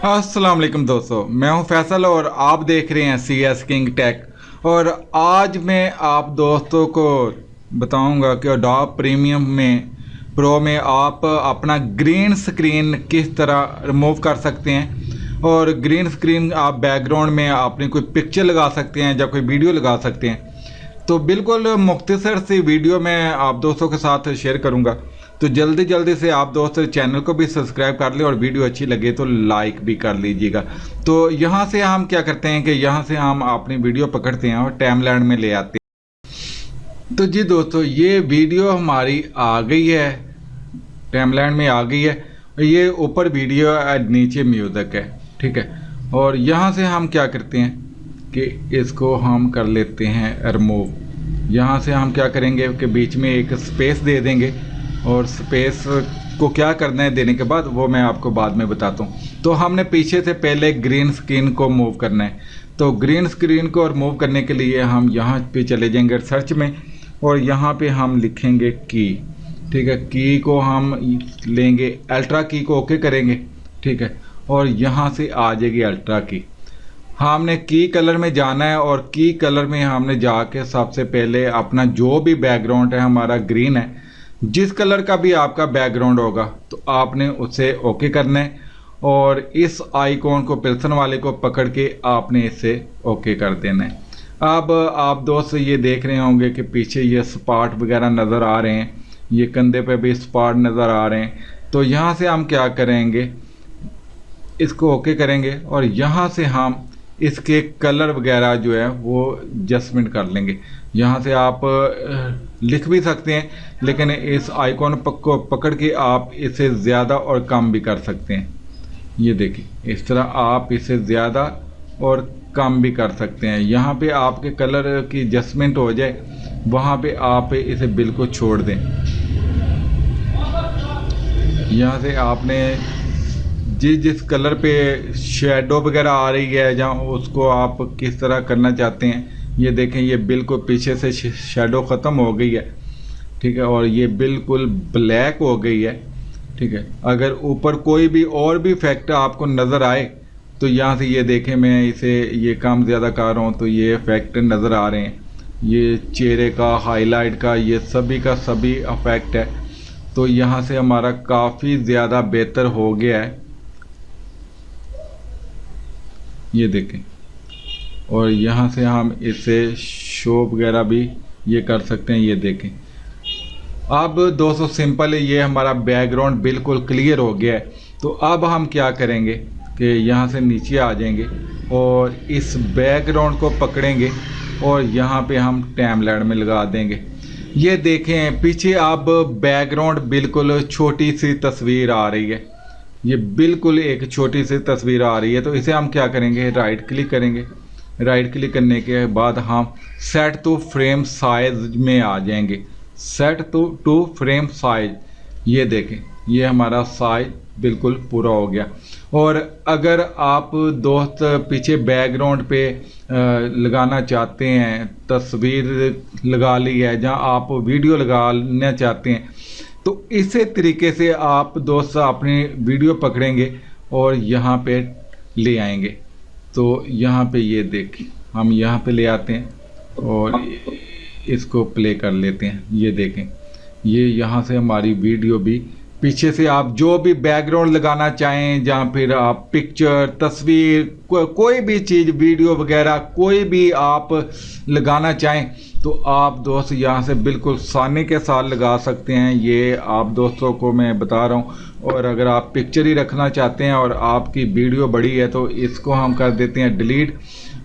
अस्सलाम वालेकुम दोस्तों, मैं हूं फैसल और आप देख रहे हैं CS किंग टेक। और आज मैं आप दोस्तों को बताऊंगा कि अडोब प्रीमियम में प्रो में आप अपना ग्रीन स्क्रीन किस तरह रिमूव कर सकते हैं। और ग्रीन स्क्रीन आप बैकग्राउंड में आपने कोई पिक्चर लगा सकते हैं या कोई वीडियो लगा सकते हैं। तो बिल्कुल मुख्तसर सी वीडियो मैं आप दोस्तों के साथ शेयर करूंगा। तो जल्दी जल्दी से आप दोस्त चैनल को भी सब्सक्राइब कर लें और वीडियो अच्छी लगे तो लाइक भी कर लीजिएगा। तो यहाँ से हम क्या करते हैं कि यहाँ से हम अपनी वीडियो पकड़ते हैं और टाइमलाइन में ले आते हैं। तो जी दोस्तों, ये वीडियो हमारी आ गई है, टाइमलाइन में आ गई है। ये ऊपर वीडियो नीचे म्यूज़िक है, ठीक है। और यहाँ से हम क्या करते हैं कि इसको हम कर लेते हैं रिमूव। यहाँ से हम क्या करेंगे कि बीच में एक स्पेस दे देंगे और स्पेस को क्या करना है देने के बाद वो मैं आपको बाद में बताता हूँ। तो हमने पीछे से पहले ग्रीन स्क्रीन को मूव करना है। तो ग्रीन स्क्रीन को रिमूव करने के लिए हम यहाँ पे चले जाएंगे सर्च में और यहाँ पे हम लिखेंगे की, ठीक है। की को हम लेंगे, अल्ट्रा की को ओके करेंगे, ठीक है। और यहाँ से आ जाएगी अल्ट्रा की। हमने की कलर में जाना है और की कलर में हमने जाके सबसे पहले अपना जो भी बैकग्राउंड है हमारा ग्रीन है, जिस कलर का भी आपका बैकग्राउंड होगा तो आपने उसे ओके करना है। और इस आइकॉन को पिल्सन वाले को पकड़ के आपने इसे ओके कर देना है। अब आप दोस्त ये देख रहे होंगे कि पीछे ये स्पॉट वगैरह नज़र आ रहे हैं, ये कंधे पे भी स्पॉट नज़र आ रहे हैं। तो यहाँ से हम क्या करेंगे, इसको ओके करेंगे और यहाँ से हम इसके कलर वगैरह जो है वो एडजस्टमेंट कर लेंगे। यहाँ से आप लिख भी सकते हैं, लेकिन इस आइकॉन को पकड़ के आप इसे ज़्यादा और कम भी कर सकते हैं। ये देखिए, इस तरह आप इसे ज़्यादा और कम भी कर सकते हैं। यहाँ पे आपके कलर की एडजस्टमेंट हो जाए, वहाँ पे आप इसे बिल्कुल छोड़ दें। यहाँ से आपने जिस कलर पे शेडो वगैरह आ रही है जहाँ उसको आप किस तरह करना चाहते हैं। ये देखें, ये बिल्कुल पीछे से शेडो ख़त्म हो गई है, ठीक है। और ये बिल्कुल ब्लैक हो गई है, ठीक है। अगर ऊपर कोई भी और भी इफेक्ट आपको नज़र आए तो यहाँ से ये देखें, मैं इसे ये कम ज़्यादा कर रहा हूँ तो ये इफेक्ट नज़र आ रहे हैं। ये चेहरे का, हाईलाइट का, ये सभी का सभी इफेक्ट है। तो यहाँ से हमारा काफ़ी ज़्यादा बेहतर हो गया है, ये देखें। और यहाँ से हम इसे शो वगैरह भी ये कर सकते हैं, ये देखें। अब दोस्तों सिंपल है, ये हमारा बैकग्राउंड बिल्कुल क्लियर हो गया है। तो अब हम क्या करेंगे कि यहाँ से नीचे आ जाएंगे और इस बैकग्राउंड को पकड़ेंगे और यहाँ पे हम टाइमलाइन में लगा देंगे। ये देखें, पीछे अब बैकग्राउंड बिल्कुल छोटी सी तस्वीर आ रही है, ये बिल्कुल एक छोटी सी तस्वीर आ रही है। तो इसे हम क्या करेंगे, राइट क्लिक करेंगे। राइट क्लिक करने के बाद हम सेट टू फ्रेम साइज में आ जाएंगे। सेट टू फ्रेम साइज, ये देखें, ये हमारा साइज बिल्कुल पूरा हो गया। और अगर आप दोस्त पीछे बैकग्राउंड पे लगाना चाहते हैं, तस्वीर लगा ली है जहाँ आप वीडियो लगाना चाहते हैं, तो इसी तरीके से आप दोस्त अपनी वीडियो पकड़ेंगे और यहाँ पे ले आएंगे। तो यहाँ पे ये देखिए, हम यहाँ पे ले आते हैं और इसको प्ले कर लेते हैं। ये देखें, ये यहाँ से हमारी वीडियो भी पीछे से आप जो भी बैकग्राउंड लगाना चाहें, जहाँ फिर आप पिक्चर, तस्वीर, कोई भी चीज़, वीडियो वगैरह कोई भी आप लगाना चाहें तो आप दोस्त यहाँ से बिल्कुल आसानी के साथ लगा सकते हैं। ये आप दोस्तों को मैं बता रहा हूँ। और अगर आप पिक्चर ही रखना चाहते हैं और आपकी वीडियो बड़ी है तो इसको हम कर देते हैं डिलीट।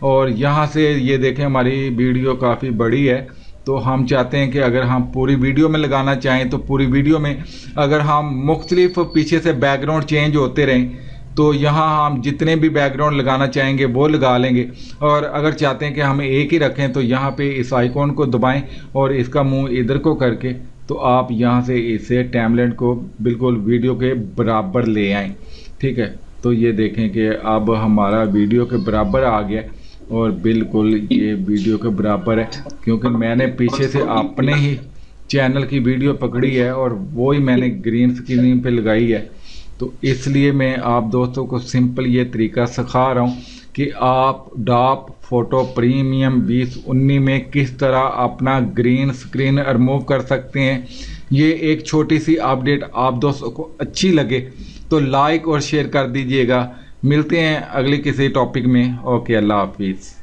और यहाँ से ये देखें, हमारी वीडियो काफ़ी बड़ी है, तो हम चाहते हैं कि अगर हम पूरी वीडियो में लगाना चाहें तो पूरी वीडियो में अगर हम मुख्तलिफ पीछे से बैकग्राउंड चेंज होते रहें तो यहाँ हम जितने भी बैकग्राउंड लगाना चाहेंगे वो लगा लेंगे। और अगर चाहते हैं कि हम एक ही रखें तो यहाँ पे इस आइकॉन को दबाएं और इसका मुंह इधर को करके तो आप यहाँ से इसे टाइमलाइन को बिल्कुल वीडियो के बराबर ले आएँ, ठीक है। तो ये देखें कि अब हमारा वीडियो के बराबर आ गया और बिल्कुल ये वीडियो के बराबर है, क्योंकि मैंने पीछे से अपने ही चैनल की वीडियो पकड़ी है और वो ही मैंने ग्रीन स्क्रीन पे लगाई है। तो इसलिए मैं आप दोस्तों को सिंपल ये तरीका सिखा रहा हूँ कि आप डॉप फोटो प्रीमियम 2019 में किस तरह अपना ग्रीन स्क्रीन रिमूव कर सकते हैं। ये एक छोटी सी अपडेट आप दोस्तों को अच्छी लगे तो लाइक और शेयर कर दीजिएगा। मिलते हैं अगले किसी टॉपिक में। ओके, अल्लाह हाफिज़।